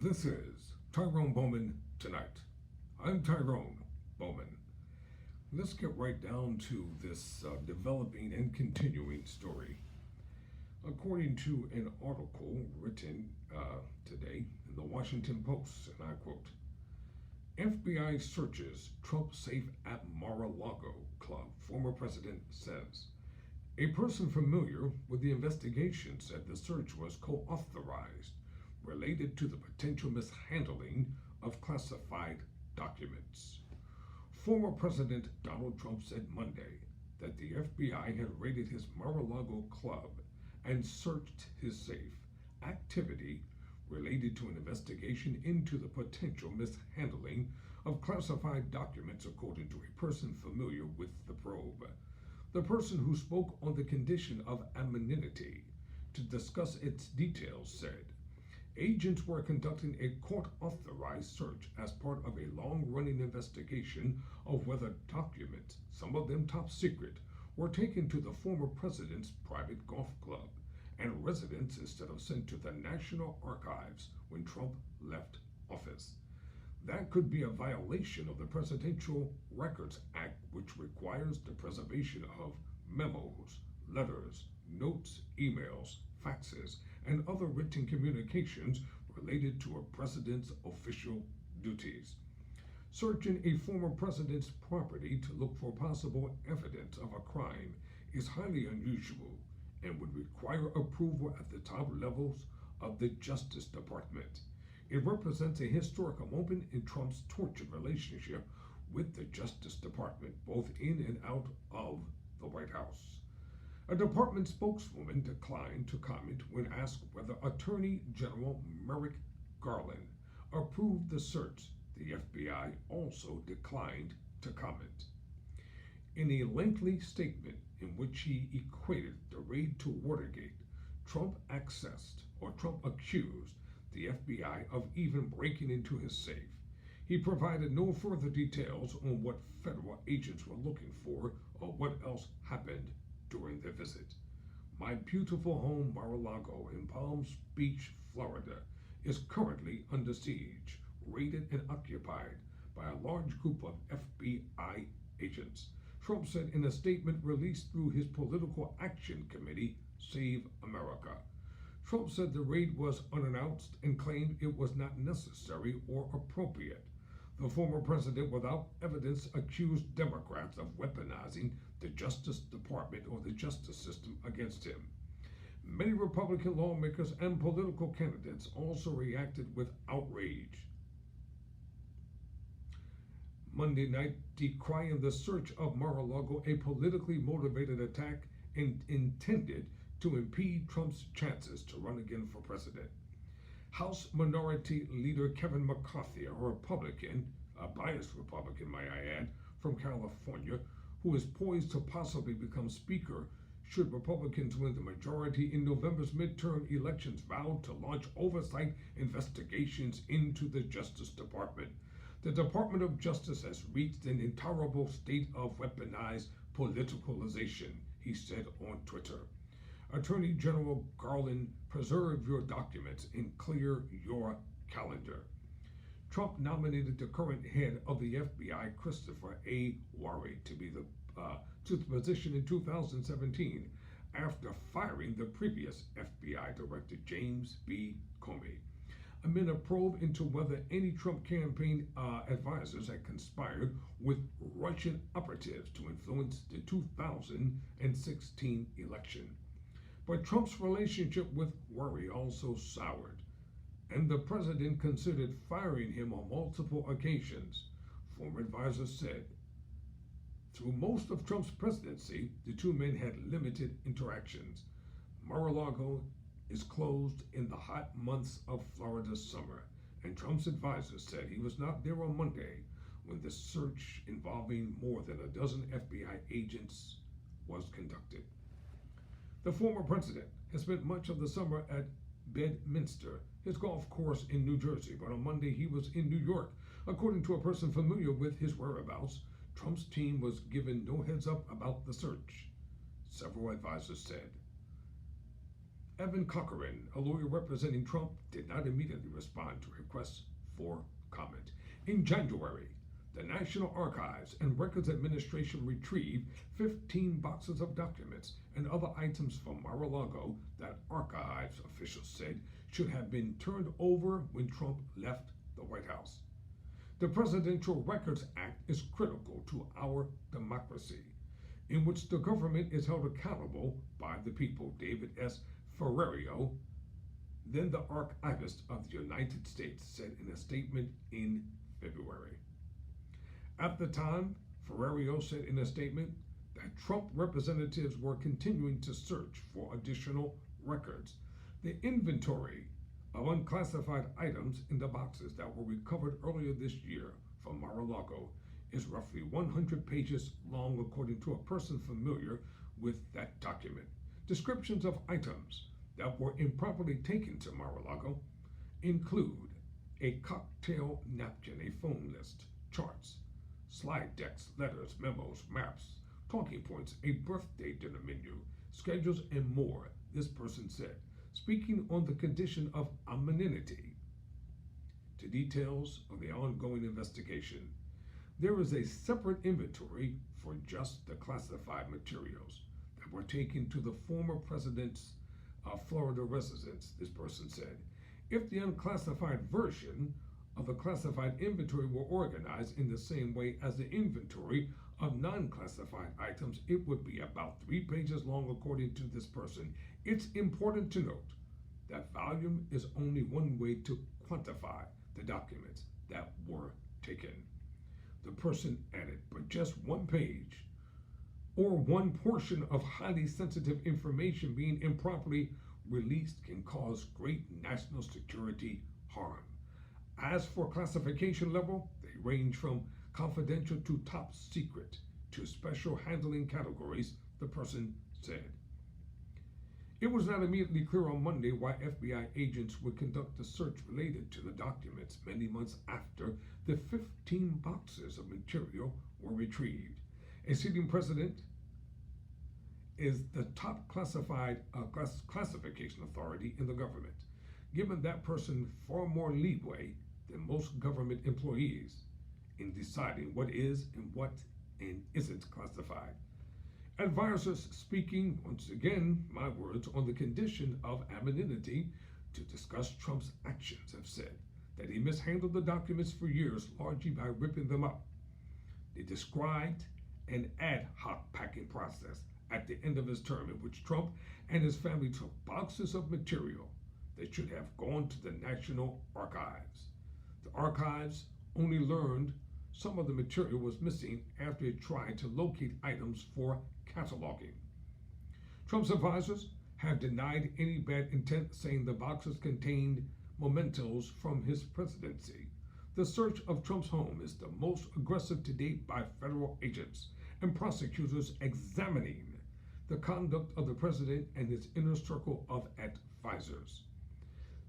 This is Tyrone Bowman Tonight. I'm Tyrone Bowman. Let's get right down to this developing and continuing story. According to an article written today in the Washington Post, and I quote, FBI searches Trump safe at Mar-a-Lago club, former president says. A person familiar with the investigation said the search was co-authorized related to the potential mishandling of classified documents. Former President Donald Trump said Monday that the FBI had raided his Mar-a-Lago club and searched his safe, activity related to an investigation into the potential mishandling of classified documents, according to a person familiar with the probe. The person who spoke on the condition of anonymity to discuss its details said, agents were conducting a court-authorized search as part of a long-running investigation of whether documents, some of them top secret, were taken to the former president's private golf club and residence instead of sent to the National Archives when Trump left office. That could be a violation of the Presidential Records Act, which requires the preservation of memos, letters, notes, emails, faxes, and other written communications related to a president's official duties. Searching a former president's property to look for possible evidence of a crime is highly unusual and would require approval at the top levels of the Justice Department. It represents a historical moment in Trump's tortured relationship with the Justice Department, both in and out of the White House. A department spokeswoman declined to comment when asked whether Attorney General Merrick Garland approved the search. The FBI also declined to comment. In a lengthy statement in which he equated the raid to Watergate, Trump accused the FBI of even breaking into his safe. He provided no further details on what federal agents were looking for or what else happened during their visit. My beautiful home, Mar-a-Lago in Palm Beach, Florida, is currently under siege, raided and occupied by a large group of FBI agents, Trump said in a statement released through his political action committee, Save America. Trump said the raid was unannounced and claimed it was not necessary or appropriate. The former president, without evidence, accused Democrats of weaponizing the Justice Department or the justice system against him. Many Republican lawmakers and political candidates also reacted with outrage Monday night, decrying the search of Mar-a-Lago a politically motivated attack intended to impede Trump's chances to run again for president. House Minority Leader Kevin McCarthy, a Republican, a biased Republican, might I add, from California, who is poised to possibly become Speaker should Republicans win the majority in November's midterm elections, vowed to launch oversight investigations into the Justice Department. The Department of Justice has reached an intolerable state of weaponized politicalization, he said on Twitter. Attorney General Garland, preserve your documents and clear your calendar. Trump nominated the current head of the FBI, Christopher A. Wray, to the position in 2017 after firing the previous FBI director, James B. Comey. Amid a probe into whether any Trump campaign advisors had conspired with Russian operatives to influence the 2016 election. But Trump's relationship with Wray also soured, and the president considered firing him on multiple occasions, former advisors said. Through most of Trump's presidency, the two men had limited interactions. Mar-a-Lago is closed in the hot months of Florida's summer, and Trump's advisors said he was not there on Monday when the search involving more than a dozen FBI agents was conducted. The former president has spent much of the summer at Bedminster, his golf course in New Jersey, but on Monday he was in New York. According to a person familiar with his whereabouts, Trump's team was given no heads up about the search, several advisors said. Evan Cochran, a lawyer representing Trump, did not immediately respond to requests for comment. In January, the National Archives and Records Administration retrieved 15 boxes of documents and other items from Mar-a-Lago that archives officials said should have been turned over when Trump left the White House. The Presidential Records Act is critical to our democracy, in which the government is held accountable by the people, David S. Ferrario, then the archivist of the United States, said in a statement in February. At the time, Ferrario said in a statement that Trump representatives were continuing to search for additional records. The inventory of unclassified items in the boxes that were recovered earlier this year from Mar-a-Lago is roughly 100 pages long, according to a person familiar with that document. Descriptions of items that were improperly taken to Mar-a-Lago include a cocktail napkin, a phone list, charts, slide decks, letters, memos, maps, talking points, a birthday dinner menu, schedules, and more, this person said, speaking on the condition of anonymity. To details of the ongoing investigation, there is a separate inventory for just the classified materials that were taken to the former president's Florida residence, this person said. If the unclassified version of the classified inventory were organized in the same way as the inventory of non-classified items, it would be about 3 pages long, according to this person. It's important to note that volume is only one way to quantify the documents that were taken. The person added, but just one page or one portion of highly sensitive information being improperly released can cause great national security harm. As for classification level, they range from confidential to top secret to special handling categories, the person said. It was not immediately clear on Monday why FBI agents would conduct a search related to the documents many months after the 15 boxes of material were retrieved. A sitting president is the top classification authority in the government, giving that person far more leeway than most government employees in deciding what is and what and isn't classified. Advisors speaking, once again, my words, on the condition of anonymity to discuss Trump's actions have said that he mishandled the documents for years, largely by ripping them up. They described an ad hoc packing process at the end of his term in which Trump and his family took boxes of material that should have gone to the National Archives. The archives only learned some of the material was missing after it tried to locate items for cataloging. Trump's advisors have denied any bad intent, saying the boxes contained mementos from his presidency. The search of Trump's home is the most aggressive to date by federal agents and prosecutors examining the conduct of the president and his inner circle of advisors.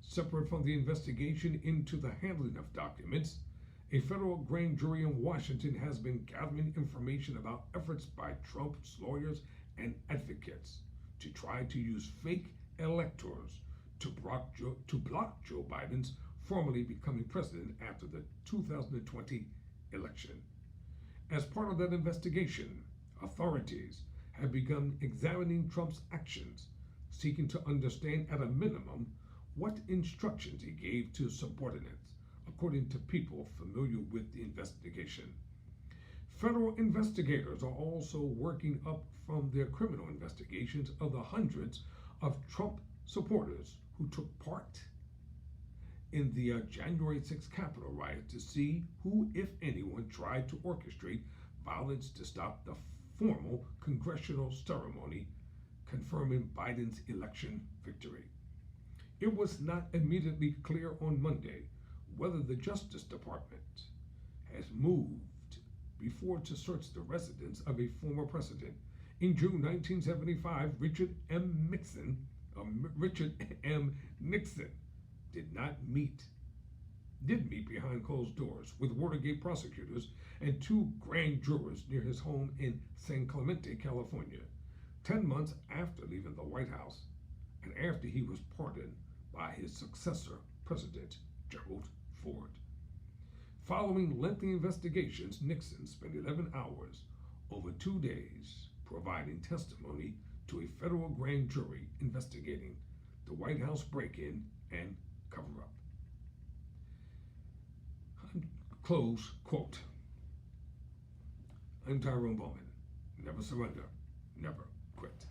Separate from the investigation into the handling of documents, a federal grand jury in Washington has been gathering information about efforts by Trump's lawyers and advocates to try to use fake electors to block Joe Biden's formally becoming president after the 2020 election. As part of that investigation, authorities have begun examining Trump's actions, seeking to understand at a minimum what instructions he gave to subordinates, according to people familiar with the investigation. Federal investigators are also working up from their criminal investigations of the hundreds of Trump supporters who took part in the January 6th Capitol riot to see who, if anyone, tried to orchestrate violence to stop the formal congressional ceremony confirming Biden's election victory. It was not immediately clear on Monday whether the Justice Department has moved before to search the residence of a former president. In June 1975, Richard M. Nixon did meet behind closed doors with Watergate prosecutors and 2 grand jurors near his home in San Clemente, California, 10 months after leaving the White House and after he was pardoned by his successor, President Gerald Ford. Following lengthy investigations, Nixon spent 11 hours over 2 days providing testimony to a federal grand jury investigating the White House break-in and cover-up. Close quote. I'm Tyrone Bowman. Never surrender, never quit.